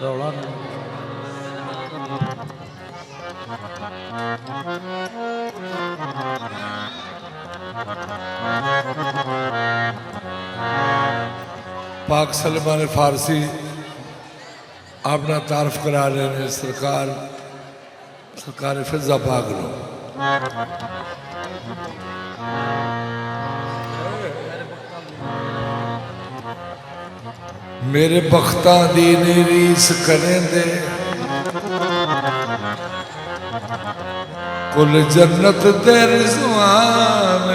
रौला पाक सलमान फारसी अपना तारफ करा रहे हैं। सरकार फिजा पाक लो मेरे बख्ता दी ने रीस करें दे कुल जन्नत दे रिज़वान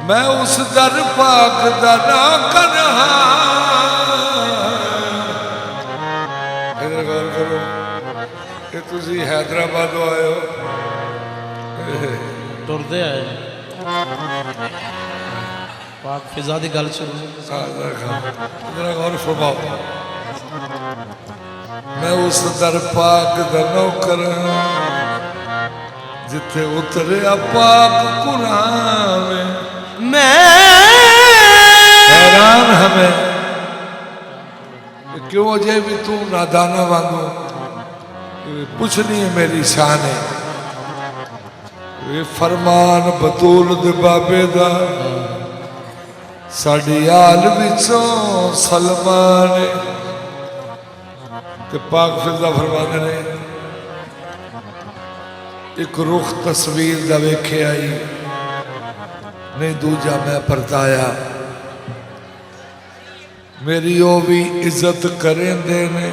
मैं उस दर पाक दा ना करहा। इधर गौर करो कि तुसी हैदराबाद आए हो टुरदे आए पाक फिजा की गल शुरू इधर गौर फरमाओ मैं उस दर पाक दा नौकर जिथे उतरिया पाक कुरान मैं हैरान हमें क्यों अजय भी तू नादाना वांगू पूछनी है मेरी शान है ये फरमान बतूल दे बाबे दा साडी आल विचों सलमान ते पाक फिजा फरमाने ने एक रुख तस्वीर दा वेखे आई नहीं दूजा मैं परताया मेरी ओ भी इज्जत करेंदे ने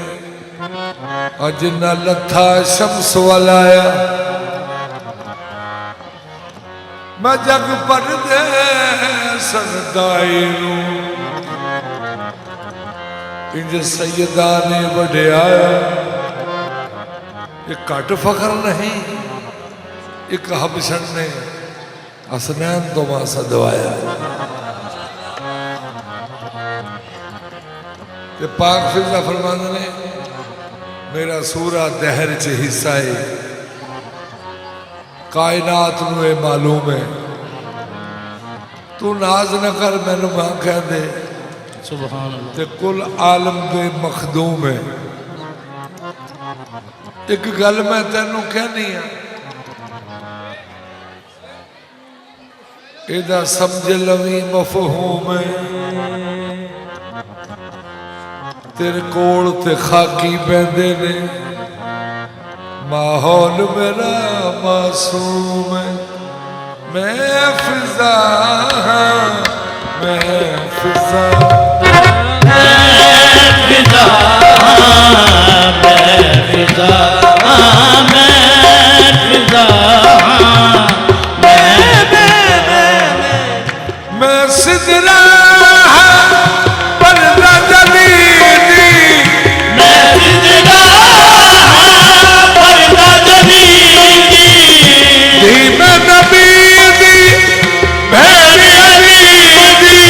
अज ना लथा शम्स वाला आया मैं जग पर दे सदाई इंज सैयदा ने वड्याया ये घट फखर नहीं एक हबशन ने हसनैन तो मासा दवाया ते पाक फिजा फरमाने ने मेरा सूरा दहर च हिस्सा है कायनात नूं ये मालूम है तू नाज न कर मैनू मां कह दे सुभान अल्लाह ते कुल आलम दे मखदूम है। एक गल मैं तेनू कहनी है इदा समझ लवी मफहूम है तेरे कोल ते खाकी बहंदे ने माहौल मेरा मासूम है मैं फिजा मैं फिजा मैं सिदरा पर्दा जलीदी मैं सिदरा पर्दा जलीदी दी मैं नबी दी भैरी अली दी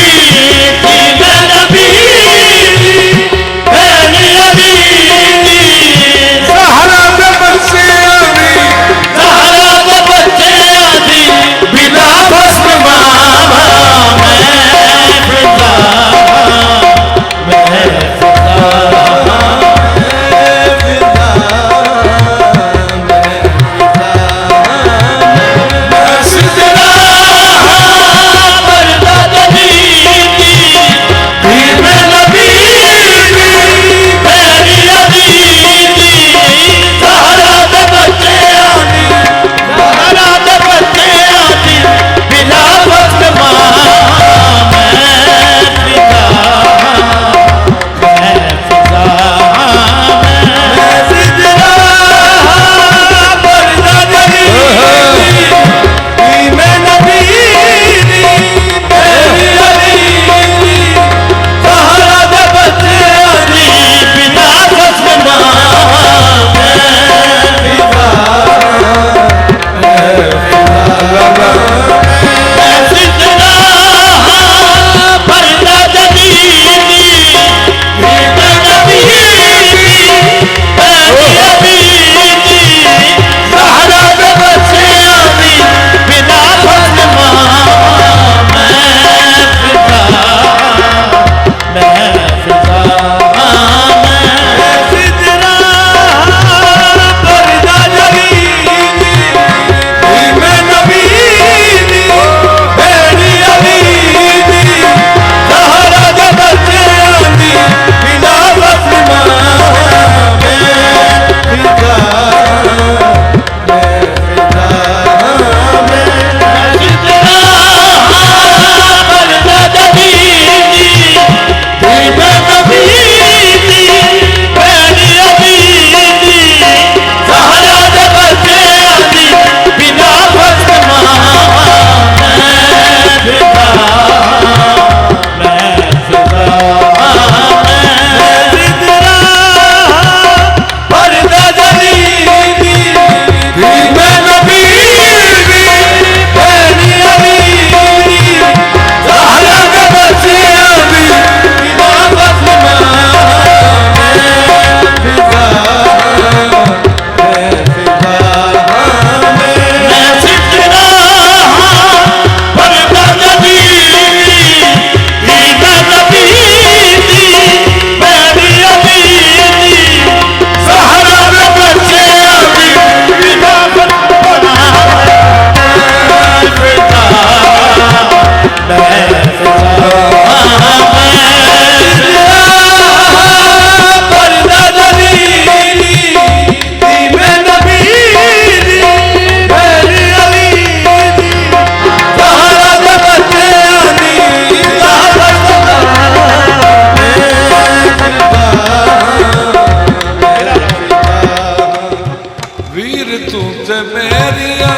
ਮੇਰੀਆਂ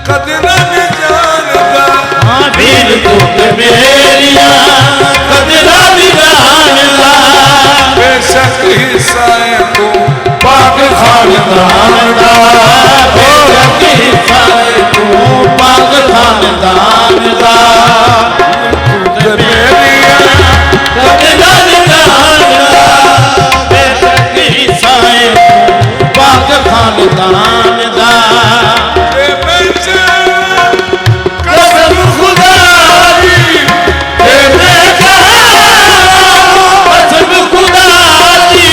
ਕਦਰਾਂ ਨਹੀਂ ਜਾਣਦਾ ਹਾਂ ਵੀਰ ਤੂੰ ਤੇ ਮੇਰੀਆਂ ਕਦਰਾਂ ਨਹੀਂ ਜਾਣਦਾ ਬੇਸ਼ੱਕ ਹਿੱਸਾ ਹੈ ਤੂੰ ਪਾਕ ਖਾਨਦਾਨ ਦਾ ਬੇਸ਼ੱਕ ਹਿੱਸਾ ਹੈ ਤੂੰ ਪਾਕ ਖਾਨਦਾਨ ਦਾ ਤੇ ਮੇਰੀਆਂ ਕਦਰਾਂ ਨਹੀਂ ਜਾਣਦਾ ਬੇਸ਼ੱਕ ਹਿੱਸਾ ਹੈ ਤੂੰ ਪਾਕ ਖਾਨਦਾਨ ਦਾ ਤੇ ਵਿੱਚ ਕਸਮ ਖੁਦਾ ਦੀ ਤੇ ਮੈਂ ਕਸਮ ਖੁਦਾ ਦੀ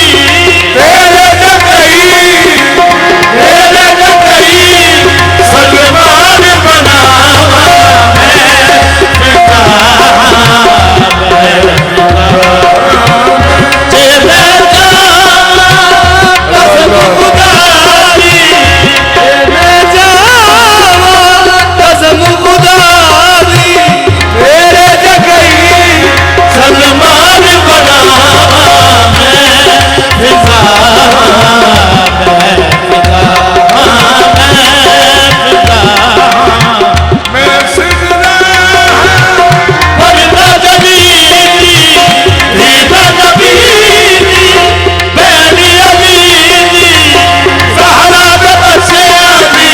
ਤੇਰੇ ਜਗਈ ਸਲਮਾਨ ਬਣਾਵਾ ਕਸਮ ਖੁਦਾ ਦੀ ਤੇਰੇ ਜਗਈ ਸਲਮਾਨ ਬਣਾਵਾ ਮੈਂ ਫਿਜ਼ਾ ਮੈਂ ਸਿਜਦਾ ਵਰਨਾ ਜਬੀਨੀ ਰੀਦਾ ਨਬੀਨੀ ਬੈਨੀ ਅਮੀਨੀ ਸਹਰਾ ਦੇ ਬੱਚਿਆਂ ਦੀ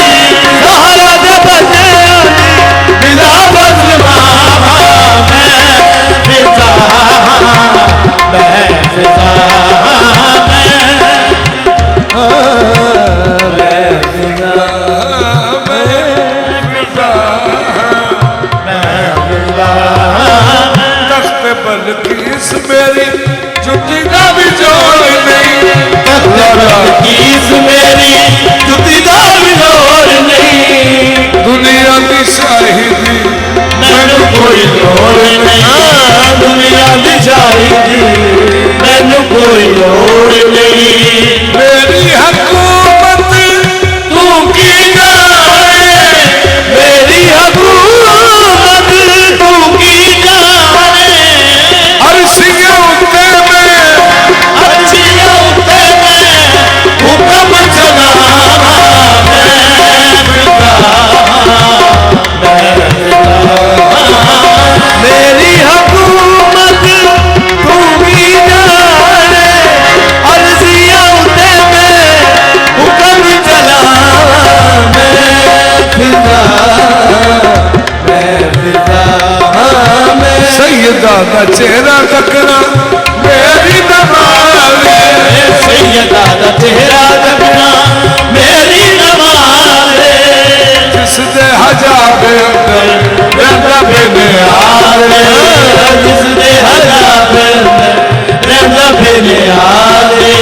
ਸਹਰਾ ਦੇ ਬੱਚਿਆਂ ਦੀ ਬਿਲਾ ਬਜ਼ਮਾਵਾ ਮੈਂ ਫਿਜ਼ਾ ਮੈਂ ਫਿਜ਼ਾ ਤਖਤ ਬਲਕੀਸ ਮੇਰੀ ਜੁੱਤੀ ਦਾ ਵੀ ਜੋੜ ਨਹੀਂ ਕੀਸ ਮੇਰੀ ਜੁੱਤੀ ਦਾ ਵੀ ਲੋੜ ਨਹੀਂ ਦੁਨੀਆ ਦੀ ਸ਼ਾਹੀਦੀ ਮੈਨੂੰ ਕੋਈ ਲੋੜ ਨਹੀਂ ਦੁਨੀਆ ਦੀ ਚਾਹੀਦੀ ਮੈਨੂੰ ਕੋਈ ਲੋੜ ਨਹੀਂ ਮੇਰੀ ਹਕੂਮਤ ਤੂੰ ਕੀ ਜਾਣੇ ਮੇਰੀ ਹਕੂਮਤ ਤੂੰ ਕੀ ਜਾਣੇ ਅਰਸ਼ੀਆਂ ਉੱਤੇ ਮੈਂ ਅੱਛੀਆਂ ਉੱਤੇ ਮੈਂ ਹੁਕਮ ਚਲਾਵਾਂ ਮੇਰੀ ਹਕੂਮਤ ਤੂੰ ਵੀ ਜਾਣੇ ਅਰਜ਼ੀਆਂ ਉੱਤੇ ਮੈਂ ਹੁਕਮ ਚਲਾਵਾਂ ਮੈਂ ਫਿਜ਼ਾ ਮੈਂ ਸੈਯਦਾ ਦਾ ਚਿਹਰਾ ਤੱਕਣਾ ਮੇਰੀ ਨਮਾਜ਼ ਸੈਯਦਾ ਦਾ ਚਿਹਰਾ ਤੱਕਣਾ ਮੇਰੀ ਨਮਾਜ਼ ਜਿਸ ਦੇ ਹਜਾਬ ਅੰਦਰ ਰਹਿੰਦਾ ਬੇਨਿਆਲ ਜਿਸ ਦੇ ਹਜ਼ਾਰ ਰਹਿੰਦਾ ਫਿਰਿਆਲੇ